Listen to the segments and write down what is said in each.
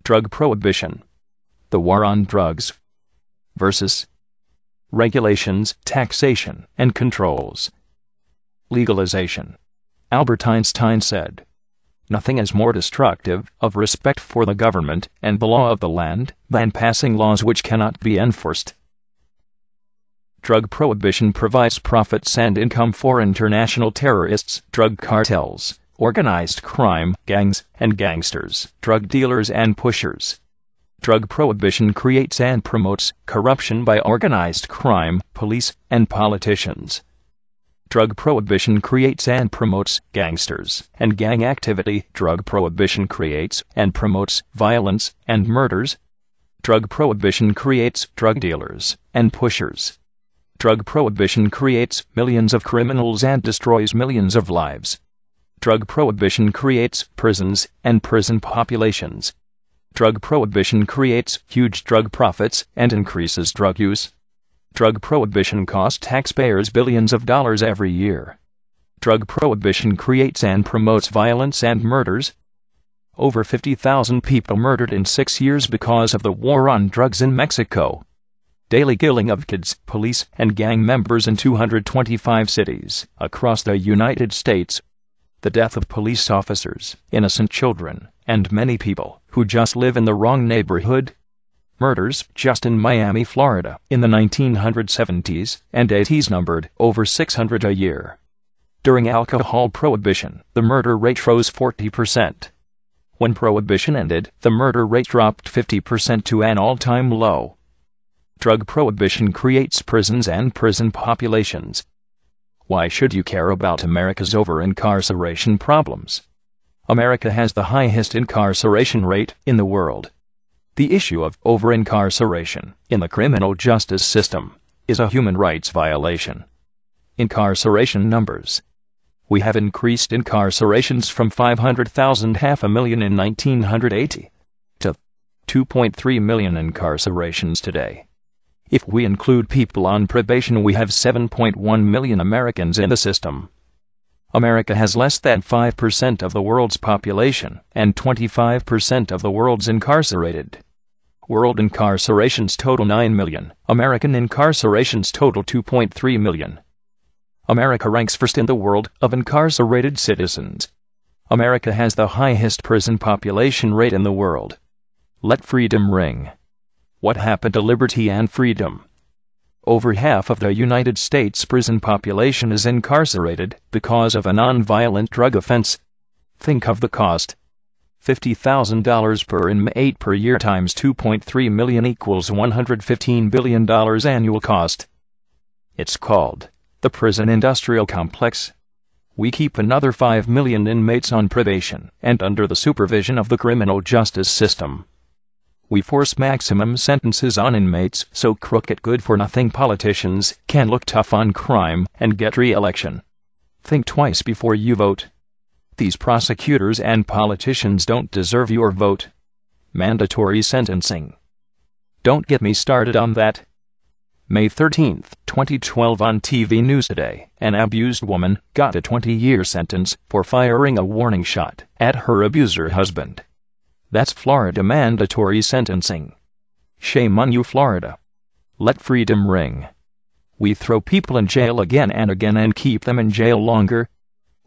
Drug prohibition. The war on drugs versus regulations, taxation, and controls. Legalization. Albert Einstein said, "Nothing is more destructive of respect for the government and the law of the land than passing laws which cannot be enforced." Drug prohibition provides profits and income for international terrorists, drug cartels, organized crime, gangs, and gangsters, drug dealers and pushers. Drug prohibition creates and promotes corruption by organized crime, police, and politicians. Drug prohibition creates and promotes gangsters and gang activity. Drug prohibition creates and promotes violence and murders. Drug prohibition creates drug dealers and pushers. Drug prohibition creates millions of criminals and destroys millions of lives. Drug prohibition creates prisons and prison populations. Drug prohibition creates huge drug profits and increases drug use. Drug prohibition costs taxpayers billions of dollars every year. Drug prohibition creates and promotes violence and murders. Over 50,000 people murdered in 6 years because of the war on drugs in Mexico. Daily killing of kids, police, and gang members in 225 cities across the United States. The death of police officers, innocent children, and many people who just live in the wrong neighborhood. Murders just in Miami, Florida, in the 1970s and 80s numbered over 600 a year. During alcohol prohibition, the murder rate rose 40%. When prohibition ended, the murder rate dropped 50% to an all-time low. Drug prohibition creates prisons and prison populations. Why should you care about America's over-incarceration problems? America has the highest incarceration rate in the world. The issue of over-incarceration in the criminal justice system is a human rights violation. Incarceration numbers. We have increased incarcerations from 500,000, 500,000 in 1980 to 2.3 million incarcerations today. If we include people on probation, we have 7.1 million Americans in the system. America has less than 5% of the world's population and 25% of the world's incarcerated. World incarcerations total 9 million. American incarcerations total 2.3 million. America ranks first in the world of incarcerated citizens. America has the highest prison population rate in the world. Let freedom ring. What happened to liberty and freedom? Over half of the United States prison population is incarcerated because of a non-violent drug offense. Think of the cost. $50,000 per inmate per year times 2.3 million equals $115 billion annual cost. It's called the prison industrial complex. We keep another 5 million inmates on probation and under the supervision of the criminal justice system. We force maximum sentences on inmates so crooked, good-for-nothing politicians can look tough on crime and get re-election. Think twice before you vote. These prosecutors and politicians don't deserve your vote. Mandatory sentencing. Don't get me started on that. May 13, 2012 on TV News Today, an abused woman got a 20-year sentence for firing a warning shot at her abuser husband. That's Florida mandatory sentencing. Shame on you, Florida. Let freedom ring. We throw people in jail again and again and keep them in jail longer.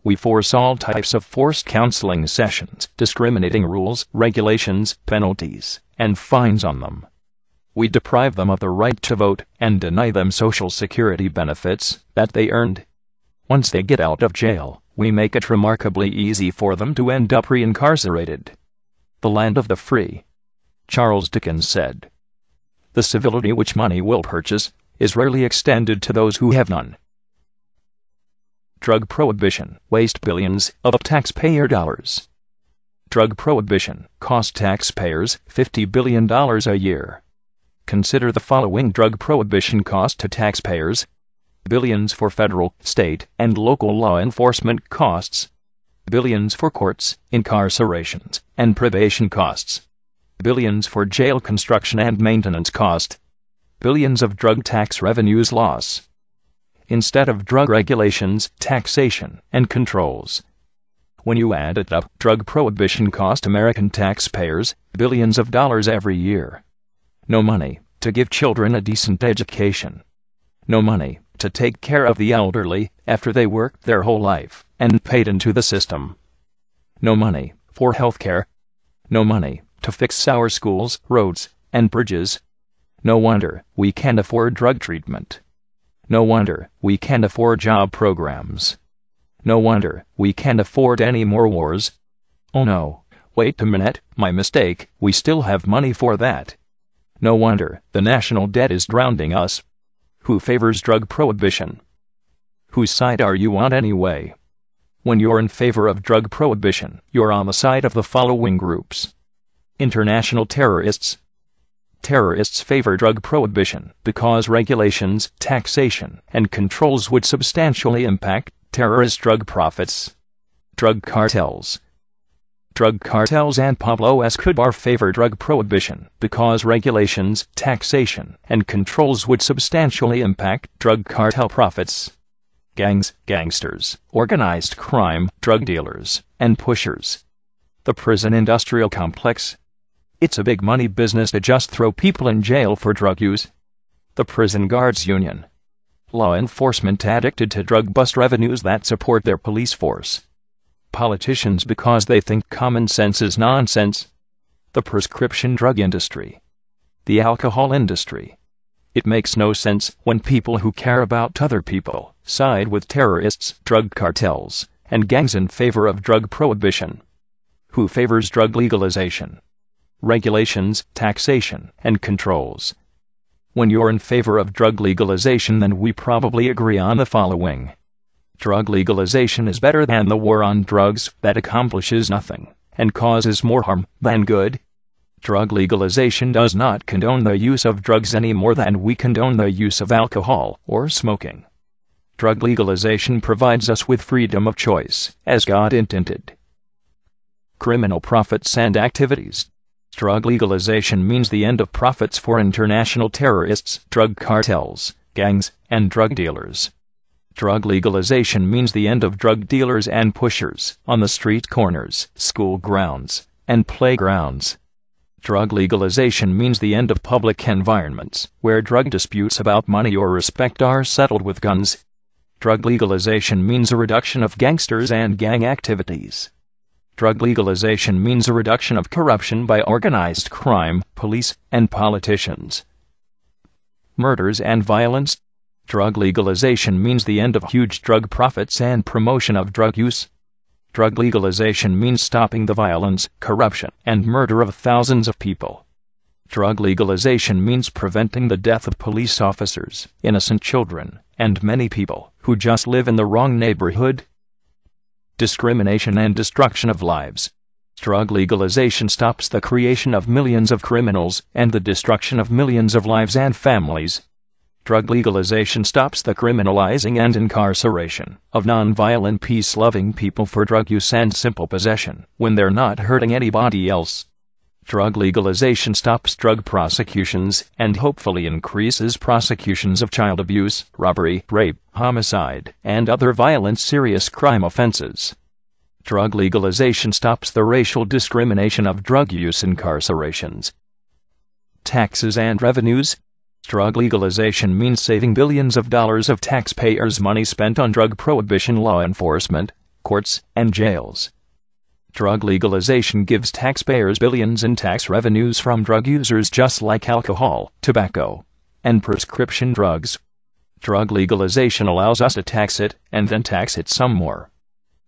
We force all types of forced counseling sessions, discriminating rules, regulations, penalties, and fines on them. We deprive them of the right to vote and deny them Social Security benefits that they earned. Once they get out of jail, we make it remarkably easy for them to end up reincarcerated. The land of the free. Charles Dickens said, "The civility which money will purchase is rarely extended to those who have none." Drug prohibition waste billions of taxpayer dollars. Drug prohibition cost taxpayers $50 billion a year. Consider the following drug prohibition cost to taxpayers: billions for federal, state, and local law enforcement costs. Billions for courts, incarcerations, and probation costs. Billions for jail construction and maintenance cost. Billions of drug tax revenues loss. Instead of drug regulations, taxation, and controls, When you add it up, drug prohibition cost American taxpayers billions of dollars every year. No money to give children a decent education. No money to take care of the elderly after they worked their whole life and paid into the system. No money for health care. No money to fix our schools, roads, and bridges. No wonder we can't afford drug treatment. No wonder we can't afford job programs. No wonder we can't afford any more wars. Oh no, wait a minute, my mistake, we still have money for that. No wonder the national debt is drowning us. Who favors drug prohibition? Whose side are you on anyway? When you're in favor of drug prohibition, you're on the side of the following groups. International terrorists. Terrorists favor drug prohibition because regulations, taxation, and controls would substantially impact terrorist drug profits. Drug cartels. Drug cartels and Pablo Escobar favor drug prohibition because regulations, taxation, and controls would substantially impact drug cartel profits. Gangs, gangsters, organized crime, drug dealers, and pushers. The prison industrial complex. It's a big money business to just throw people in jail for drug use. The prison guards union. Law enforcement addicted to drug bust revenues that support their police force. Politicians because they think common sense is nonsense. The prescription drug industry. The alcohol industry. It makes no sense when people who care about other people side with terrorists, drug cartels, and gangs in favor of drug prohibition. Who favors drug legalization? Regulations, taxation, and controls. When you're in favor of drug legalization, then we probably agree on the following. Drug legalization is better than the war on drugs that accomplishes nothing and causes more harm than good. Drug legalization does not condone the use of drugs any more than we condone the use of alcohol or smoking. Drug legalization provides us with freedom of choice, as God intended. Criminal profits and activities. Drug legalization means the end of profits for international terrorists, drug cartels, gangs, and drug dealers. Drug legalization means the end of drug dealers and pushers on the street corners, school grounds, and playgrounds. Drug legalization means the end of public environments where drug disputes about money or respect are settled with guns. Drug legalization means a reduction of gangsters and gang activities. Drug legalization means a reduction of corruption by organized crime, police, and politicians. Murders and violence. Drug legalization means the end of huge drug profits and promotion of drug use. Drug legalization means stopping the violence, corruption, and murder of thousands of people. Drug legalization means preventing the death of police officers, innocent children, and many people who just live in the wrong neighborhood. Discrimination and destruction of lives. Drug legalization stops the creation of millions of criminals and the destruction of millions of lives and families. Drug legalization stops the criminalizing and incarceration of non-violent, peace-loving people for drug use and simple possession when they're not hurting anybody else. Drug legalization stops drug prosecutions and hopefully increases prosecutions of child abuse, robbery, rape, homicide, and other violent serious crime offenses. Drug legalization stops the racial discrimination of drug use incarcerations. Taxes and revenues. Drug legalization means saving billions of dollars of taxpayers' money spent on drug prohibition law enforcement, courts, and jails. Drug legalization gives taxpayers billions in tax revenues from drug users just like alcohol, tobacco, and prescription drugs. Drug legalization allows us to tax it and then tax it some more.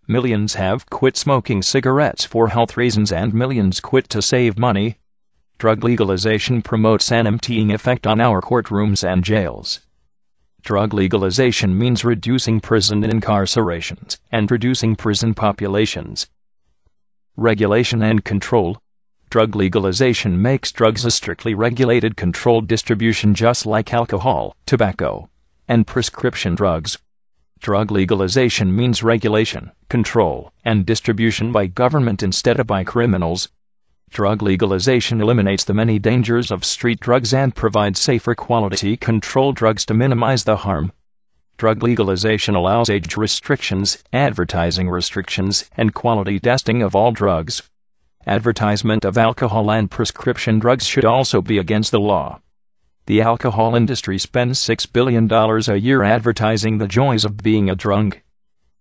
Millions have quit smoking cigarettes for health reasons and millions quit to save money. Drug legalization promotes an emptying effect on our courtrooms and jails. Drug legalization means reducing prison incarcerations and reducing prison populations. Regulation and control. Drug legalization makes drugs a strictly regulated, controlled distribution just like alcohol, tobacco, and prescription drugs. Drug legalization means regulation, control, and distribution by government instead of by criminals. Drug legalization eliminates the many dangers of street drugs and provides safer quality control drugs to minimize the harm. Drug legalization allows age restrictions, advertising restrictions, and quality testing of all drugs. Advertisement of alcohol and prescription drugs should also be against the law. The alcohol industry spends $6 billion a year advertising the joys of being a drunk.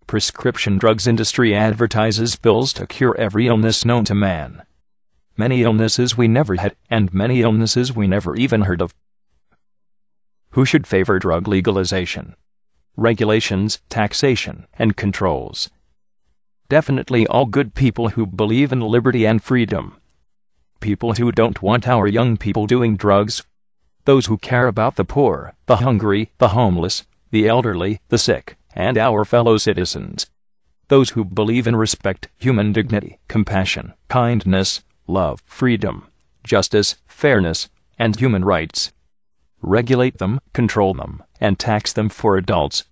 Prescription drugs industry advertises pills to cure every illness known to man. Many illnesses we never had, and many illnesses we never even heard of. Who should favor drug legalization? Regulations, taxation, and controls. Definitely all good people who believe in liberty and freedom. People who don't want our young people doing drugs. Those who care about the poor, the hungry, the homeless, the elderly, the sick, and our fellow citizens. Those who believe in respect, human dignity, compassion, kindness, love, freedom, justice, fairness, and human rights. Regulate them, control them, and tax them for adults.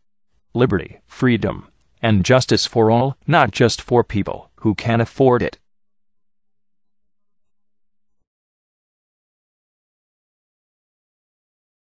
Liberty, freedom, and justice for all, not just for people who can afford it.